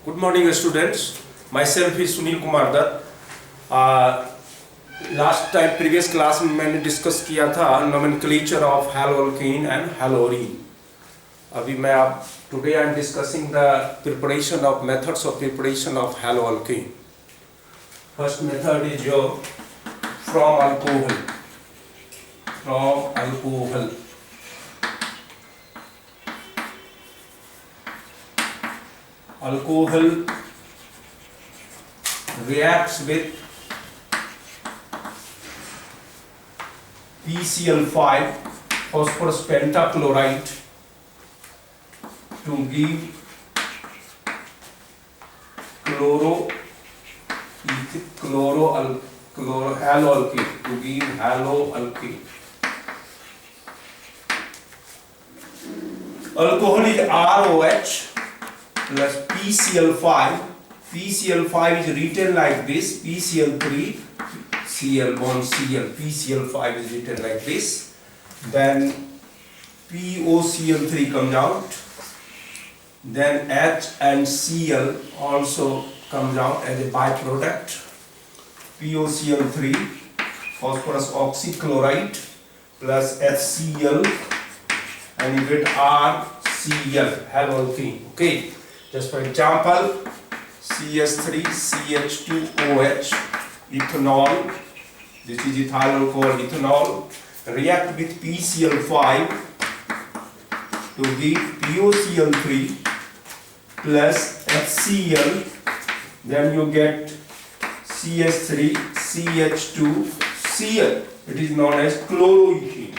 Good morning, students. Myself is Sunil Kumar Dutt. Last time previous class में मैंने discuss किया था nomenclature of haloalkane and haloarene. अभी मैं आप today I am discussing the preparation of methods of preparation of haloalkane. First method is your from alcohol. Alcohol reacts with PCl5 phosphorus pentachloride to give haloalkene, to give haloalkene. Alcohol is ROH plus PCl5. PCl5 is written like this, PCl3, Cl bond Cl, PCl5 is written like this. Then POCl3 comes out. Then H and Cl also comes out as a byproduct. POCl3, phosphorus oxychloride plus HCl, and you get RCl, haloalkene. Okay. Just for example, CS3, CH2OH, ethanol, this is ethyl alcohol, ethanol, react with PCl5 to give POCl3 plus HCl, then you get CS3, CH2, Cl. It is known as chloroethene.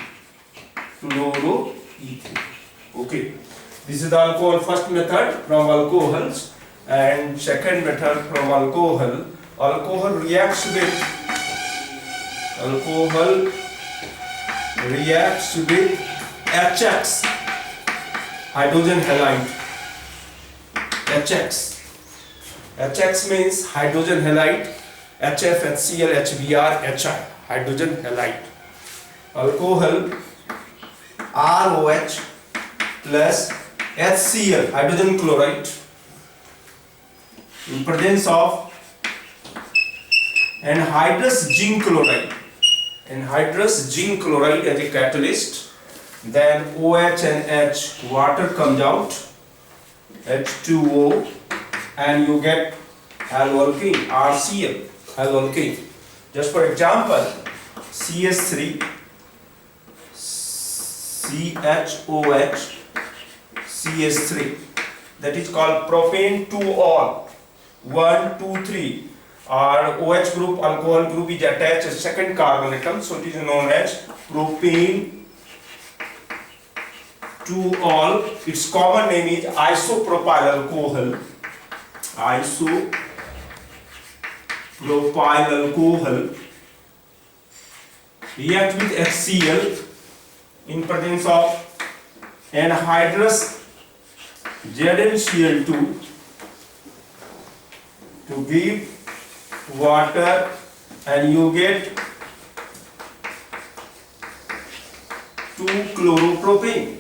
Okay. This is the alcohol first method from alcohols, and second method from alcohol. Alcohol reacts with HX, hydrogen halide. HX means hydrogen halide. HF, HCl, HBr, HI, hydrogen halide. Alcohol ROH plus HCl, hydrogen chloride, in presence of anhydrous zinc chloride. Anhydrous zinc chloride as a catalyst. Then OH and H, water comes out, H2O, and you get haloalkene, RCl, haloalkene. Just for example, CS3, CHOH, CS3, that is called propane 2-ol, 1, 2, 3. Our OH group, alcohol group is attached to second carbon atom, so it is known as propane 2-ol. Its common name is isopropyl alcohol. React with HCl in presence of anhydrous ZnCl2 to give water, and you get 2-chloropropane.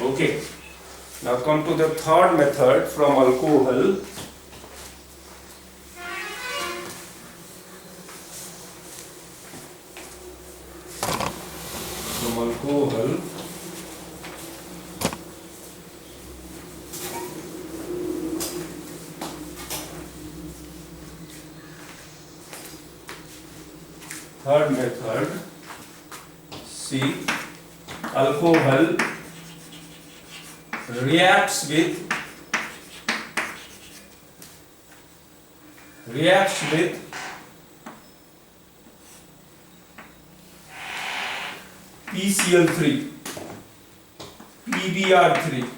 Okay. Now come to the third method from alcohol. Third method, see, alcohol reacts with PCl3, PBr3,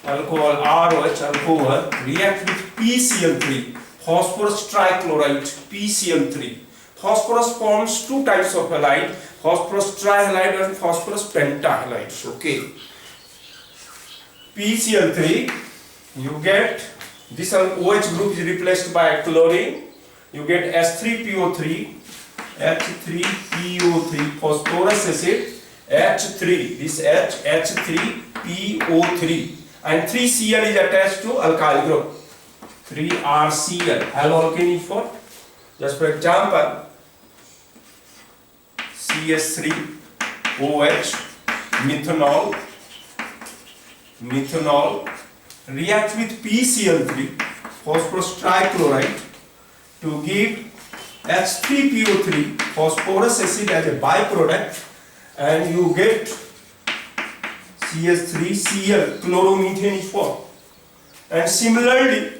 alcohol ROH, alcohol react with PCl3, phosphorus trichloride, PCl3. Phosphorus forms two types of halide, phosphorus trihalide and phosphorus pentahalides. Okay. PCl3, you get this OH group is replaced by chlorine, you get S3PO3 H3PO3 phosphorus acid H3, this H3PO3 and 3Cl is attached to alkyl group, 3RCl, haloalkane is for, just for example, CH3OH, methanol reacts with PCl3, phosphorus trichloride, to give H3PO3 phosphorus acid as a byproduct, and you get CH3Cl, chloromethane is formed. And similarly,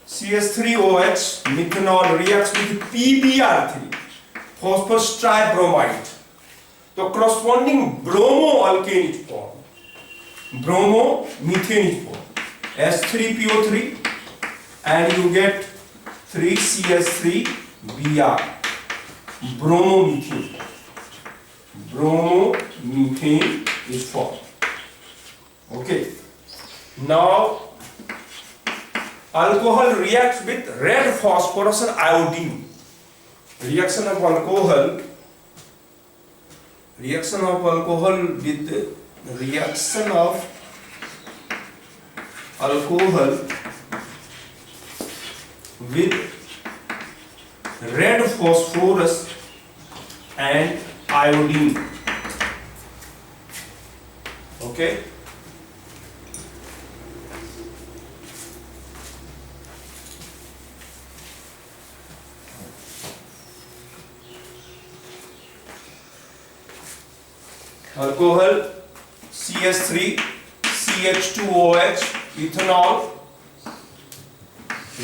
CH3OH, methanol reacts with PBr3, phosphorus tribromide. The corresponding bromoalkane is formed. Bromomethane is formed. H3PO3, and you get 3CH3Br, bromomethane. Bromomethane is formed. Okay. Now, alcohol reacts with red phosphorus and iodine. Reaction of alcohol with red phosphorus and iodine. Okay. Alcohol CH3, CH2OH, ethanol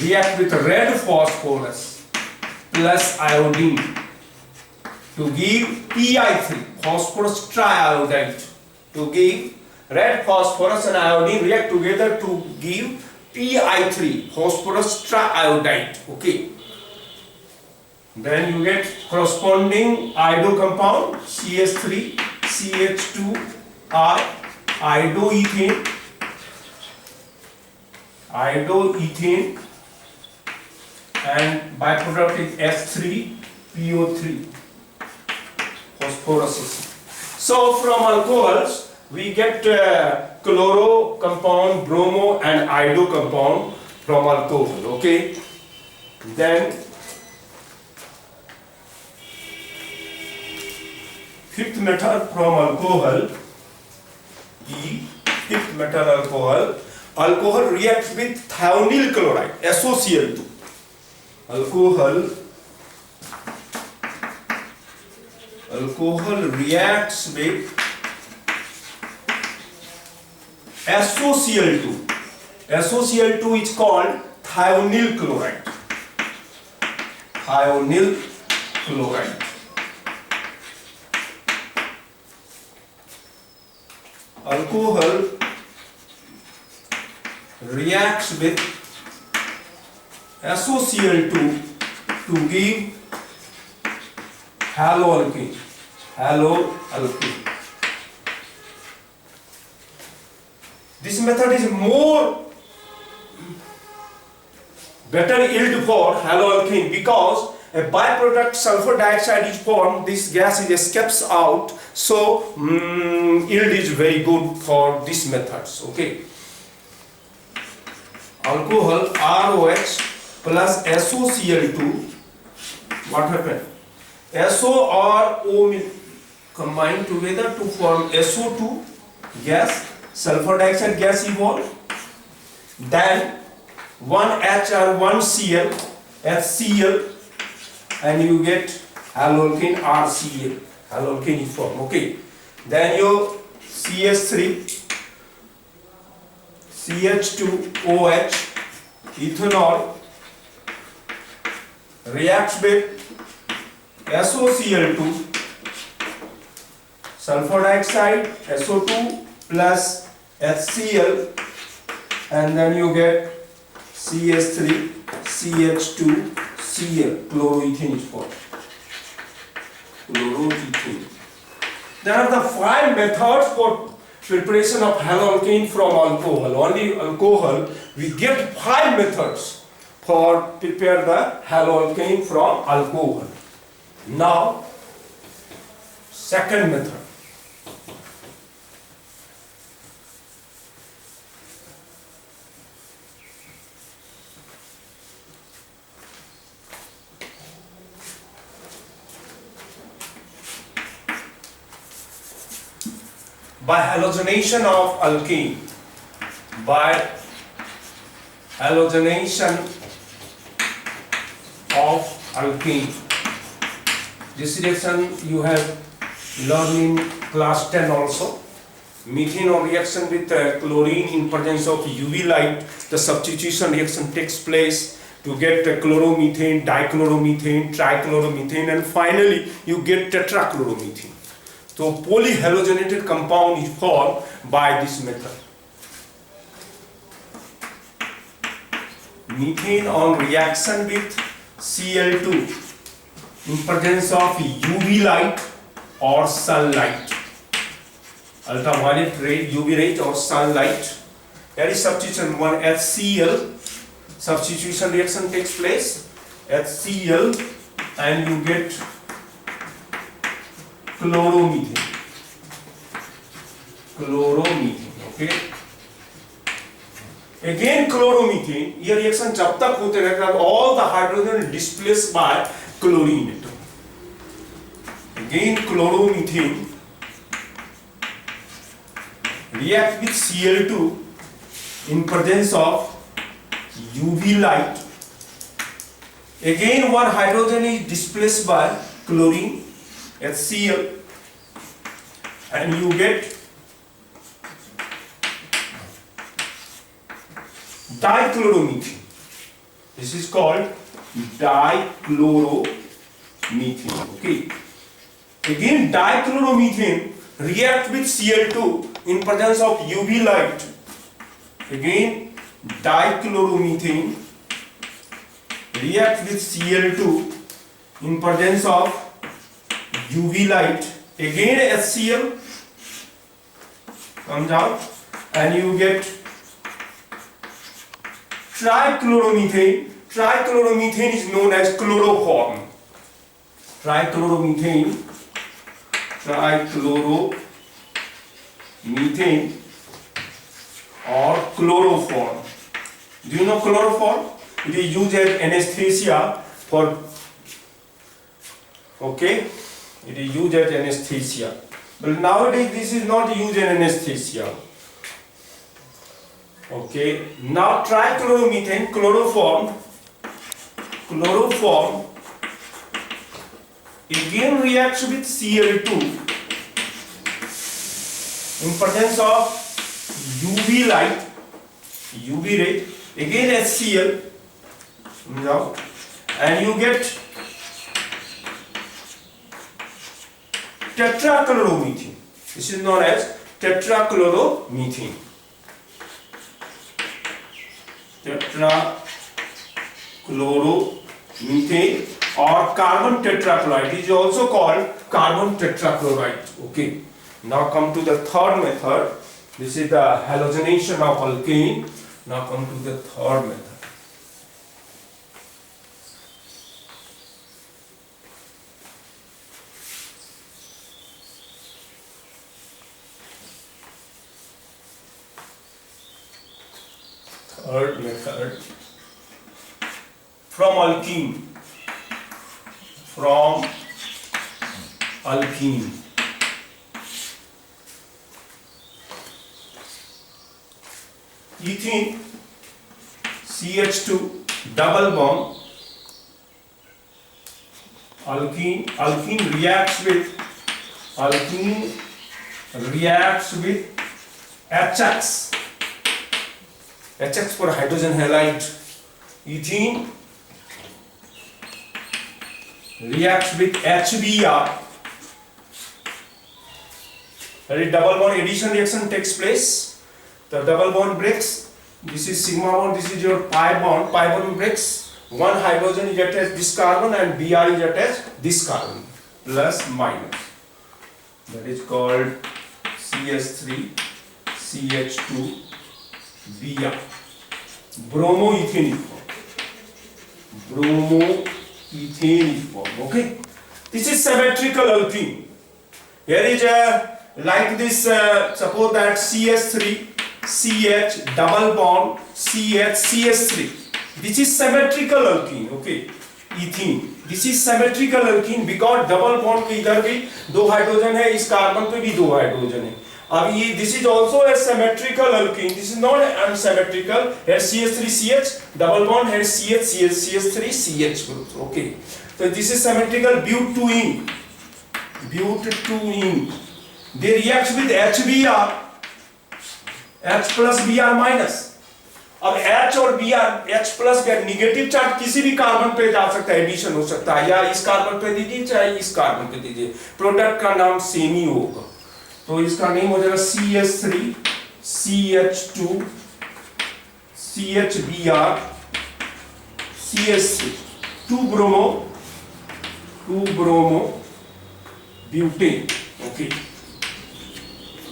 react with red phosphorus plus iodine to give Pi3, phosphorus triiodide. To give red phosphorus and iodine react together to give Pi3, phosphorus triiodide. Okay. Then you get corresponding iodo compound CH3, CH2R, iodoethane, and byproduct is H3PO3, phosphorus. So from alcohols we get chloro compound, bromo and iodo compound from alcohol. Okay. Then fifth metal from alcohol, fifth metal alcohol reacts with thionyl chloride, SOCl2. Alcohol reacts with SOCl2. SOCl2 is called thionyl chloride. Alcohol reacts with SOCl2 to give haloalkane. This method is better yield for haloalkane because a byproduct sulfur dioxide is formed. This gas escapes out, so yield is very good for these methods. Okay. Alcohol ROH plus SOCl2, what happened? SO or O will combine together to form SO2 gas, sulfur dioxide gas evolved. Then one H or one Cl, HCl, and you get haloalkane RCl. Haloalkane is formed. Okay. Then your CH3, CH2OH, ethanol reacts with SOCl2, sulfur dioxide, SO2 plus HCl, and then you get CH3, CH2Cl, chloroethane is formed. Chloroethane. There are the 5 methods for preparation of haloalkane from alcohol. Only alcohol, we get 5 methods for prepare the haloalkane from alcohol. Now, second method. By halogenation of alkene, by halogenation of alkene. This reaction you have learned in class 10 also. Methanol reaction with chlorine in presence of UV light, the substitution reaction takes place to get chloromethane, dichloromethane, trichloromethane, and finally you get tetrachloromethane. So polyhalogenated compound is formed by this method. Methane on reaction with Cl2 in presence of UV light or sunlight, ultraviolet ray, UV rays or sunlight. There is substitution, one HCl, substitution reaction takes place, HCl, and you get chloromethane. Okay. Again chloromethane, ये reaction जब तक होते रहेगा, all the hydrogen displaced by chlorine atom. Again chloromethane react with Cl2 in presence of UV light. Again one hydrogen is displaced by chlorine, HCl, and you get dichloromethane. This is called dichloromethane. Okay. Again dichloromethane react with Cl2 in presence of UV light. Again dichloromethane react with Cl2 in presence of UV light. Again HCl comes out and you get trichloromethane. Trichloromethane is known as chloroform. Trichloromethane or chloroform. Do you know chloroform? It is used as anesthesia for, okay, it is used as anesthesia. But nowadays this is not used as anesthesia. Okay, now trichloromethane, chloroform again reacts with Cl2 in presence of UV light, UV ray, again HCl, and you get tetrachloromethane. This is known as tetrachloromethane. Tetrachloromethane or carbon tetrachloride. It is also called carbon tetrachloride. Okay. Now come to the third method. This is the halogenation of alkane. Now come to the third method. Third method, from alkene. Ethene, CH2, double bond, alkene reacts with HX. HX for hydrogen halide. Ethene reacts with HBr. A double bond addition reaction takes place. The double bond breaks. This is sigma bond. This is your pi bond. Pi bond breaks. One hydrogen is attached this carbon and Br is attached this carbon. Plus minus. That is called CH3 CH2 Br. Bromoethane is formed. Okay. This is symmetrical alkene. Here is like this, suppose that CH3 CH double bond CH CH3. This is symmetrical alkene. Okay, ethene. This is symmetrical alkene because double bond के इधर भी 2 hydrogen है, इस carbon पे भी 2 hydrogen है. अब ये this is also a symmetrical alkene. This is not unsymmetrical. Here CH3 CH double bond, here CH CH CH3 CH groups. Okay, so this is symmetrical. Butene, butene. They react with HBr, H plus Br minus. अब H और Br, H plus Br negative charge किसी भी carbon पे जा सकता है, addition हो सकता है, या इस कार्बन पे दीजिए चाहे इस कार्बन पे दीजिए, प्रोडक्ट का नाम सेम ही होगा. तो इसका नेम हो जाएगा CH3 CH2 CHBr CH3 2 bromo butane. Okay,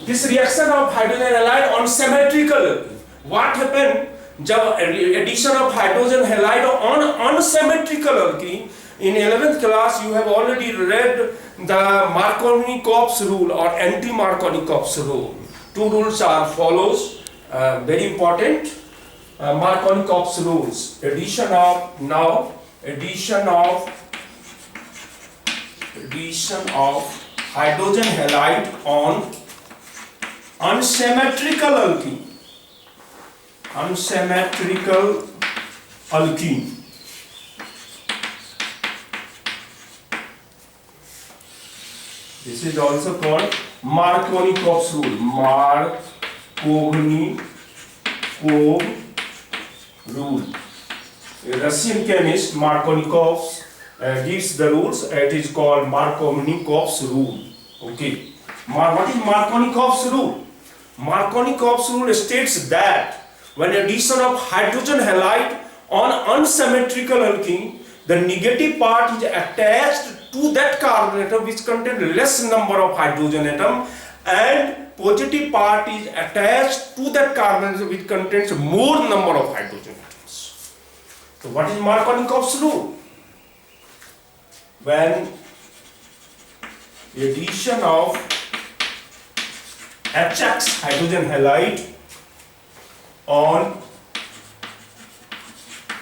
this reaction of hydrogen halide on symmetrical. What happened जब addition of hydrogen halide on unsymmetrical alkene? In 11th class you have already read the Markovnikov's rule or anti-Markovnikov's rule. Two rules are follows, very important. Markovnikov's rules. Addition of hydrogen halide on unsymmetrical alkene. This is also called Markovnikov's rule. Markovnikov rule. A Russian chemist Markovnikov gives the rules. It is called Markovnikov's rule. Okay. What is Markovnikov's rule? Markovnikov's rule states that when addition of hydrogen halide on unsymmetrical alkene, the negative part is attached to that carbon atom which contains less number of hydrogen atom, and positive part is attached to that carbon atom which contains more number of hydrogen atoms. So what is Markovnikov's rule? When addition of HX hydrogen halide on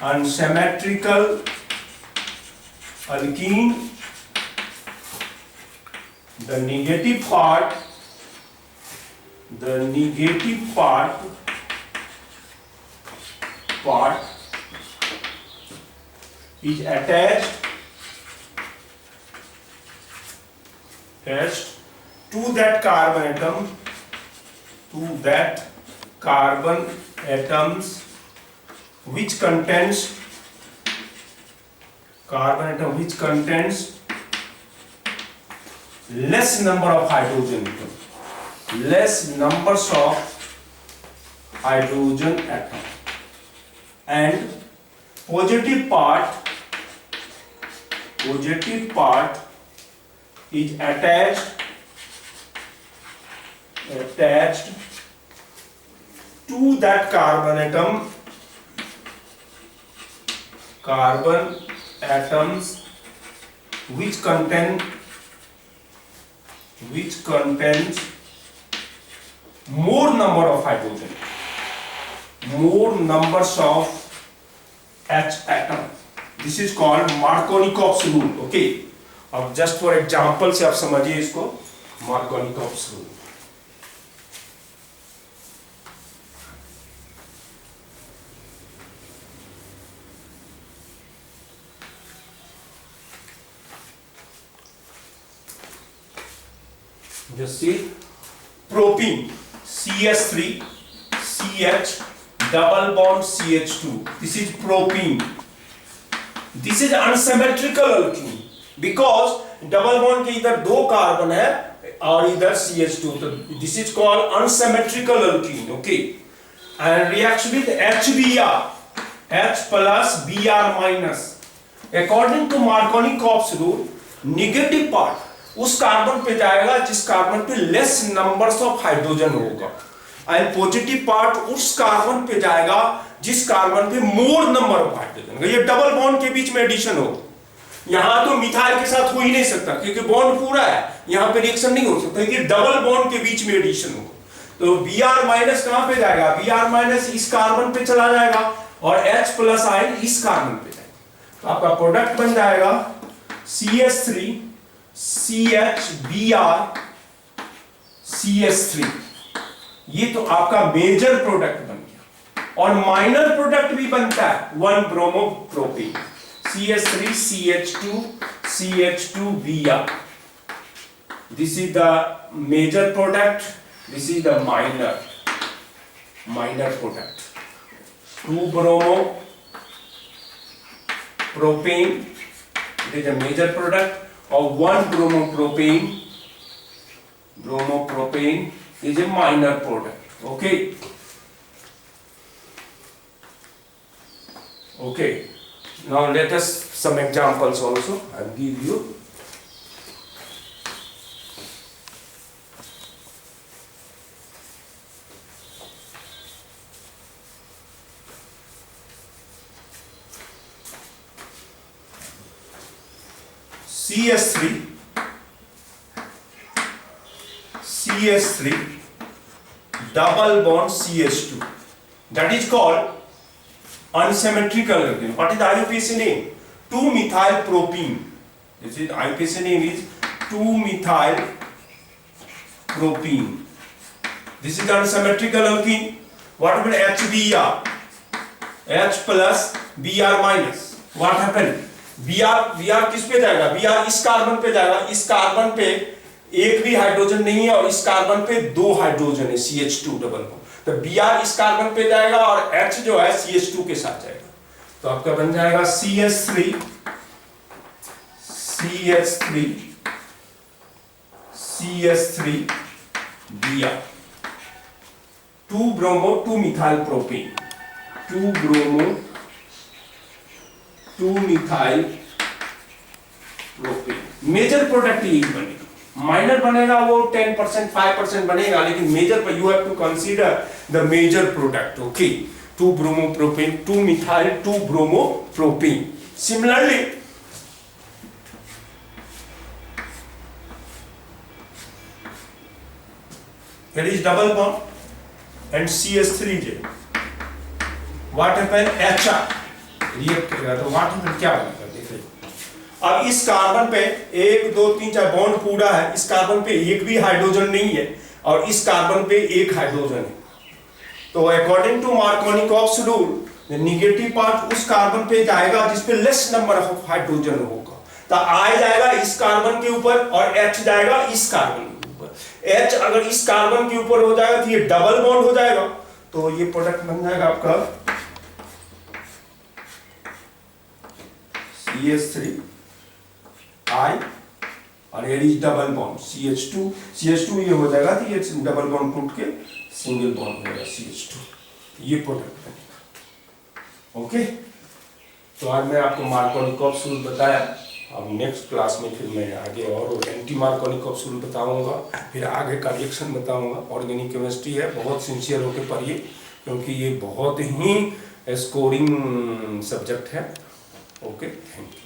unsymmetrical alkene, the negative part is attached to that carbon atoms which contains less number of hydrogen atoms. Less numbers of hydrogen atom, and positive part is attached to that carbon atoms which contains more number of hydrogen, more numbers of H atom. This is called Markovnikov's rule. Okay, अब just for example से आप समझिए इसको, Markovnikov's rule. Just see, propene CH3 CH double bond CH2. This is propene. This is unsymmetrical alkene because double bond के इधर 2 carbon है और इधर CH2. तो this is called unsymmetrical alkene. Okay, and reacts with HBr, H plus Br minus. According to Markovnikov's rule, negative part उस carbon पे जाएगा जिस कार्बन पे लेस नंबर्स ऑफ हाइड्रोजन होगा, एंड पॉजिटिव पार्ट उस कार्बन पे जाएगा जिस कार्बन पे मोर नंबर ऑफ हाइड्रोजन होगा. ये डबल बॉन्ड के बीच में एडिशन हो, यहां तो मिथाइल के साथ हो ही नहीं सकता क्योंकि बॉन्ड पूरा है, यहां पे रिएक्शन नहीं हो सकता, ये डबल बॉन्ड के बीच में एडिशन होगा। तो Br माइनस कहां पे जाएगा, Br माइनस इस कार्बन पे चला जाएगा और H प्लस आयन इस कार्बन पे जाएगा। तो आपका प्रोडक्ट बन जाएगा CH3 CHBr CH3। ये तो आपका मेजर प्रोडक्ट बन गया। और माइनर प्रोडक्ट भी बनता है 1 bromo propane CH3 CH2 CH2Br। This is the major product, this is the minor product। 2 bromo propane, it is a major product, or 1 bromo propane is a minor product। Okay, okay, now let us some examples also I'll give you। CH3 double bond CH2, that is called unsymmetrical alkene। What is the IUPAC name? 2-methyl propene। This is IUPAC name is 2-methyl propene। This is the unsymmetrical alkene। What happened? HBr, H plus Br minus, what happened? Br किस पे जाएगा, Br इस carbon पे जाएगा, इस carbon पे एक भी हाइड्रोजन नहीं है और इस कार्बन पे 2 हाइड्रोजन है CH2 डबल बॉन्ड। तो Br इस कार्बन पे जाएगा और H जो है CH2 के साथ जाएगा। तो आपका बन जाएगा CH3 Br, 2 bromo 2 methyl propane, 2 bromo 2 methyl propane. Major product यही बनेगा, माइनर बनेगा वो 10% 5% बनेगा, लेकिन मेजर पर you have to consider the major product. Okay, 2 bromo propane 2 methyl 2 bromo propane. Similarly here is double bond and CH3J, what happen, HR react करेगा तो what happen, क्या बनेगा देखिए। अब इस कार्बन पे 1 2 3 4 बॉन्ड पूरा है, इस कार्बन पे एक भी हाइड्रोजन नहीं है और इस कार्बन पे एक हाइड्रोजन है। तो according to Markovnikov's rule the negative part उस कार्बन पे जाएगा जिस पे लेस नंबर ऑफ हाइड्रोजन होगा। तो I जाएगा इस कार्बन के ऊपर और H जाएगा इस कार्बन के ऊपर। H अगर इस कार्बन के ऊपर हो जाएगा तो ये डबल बॉन्ड हो जाएगा, तो ये प्रोडक्ट बन जाएगा आपका CH3 I और ये डबल बॉन्ड CH2 ये हो जाएगा तो ये डबल बॉन्ड टूट के सिंगल बॉन्ड हो जाएगा CH2, ये प्रोडक्ट बनेगा। ओके, तो आज मैं आपको मार्कोनिकॉव्स रूल बताया। अब नेक्स्ट क्लास में फिर मैं आगे और एंटी मार्कोनिकॉव्स रूल बताऊंगा, फिर आगे का रिएक्शन बताऊंगा। ऑर्गेनिक केमिस्ट्री है, बहुत सिंसियर होकर पढ़िए क्योंकि ये बहुत ही स्कोरिंग सब्जेक्ट है। Okay, thank you.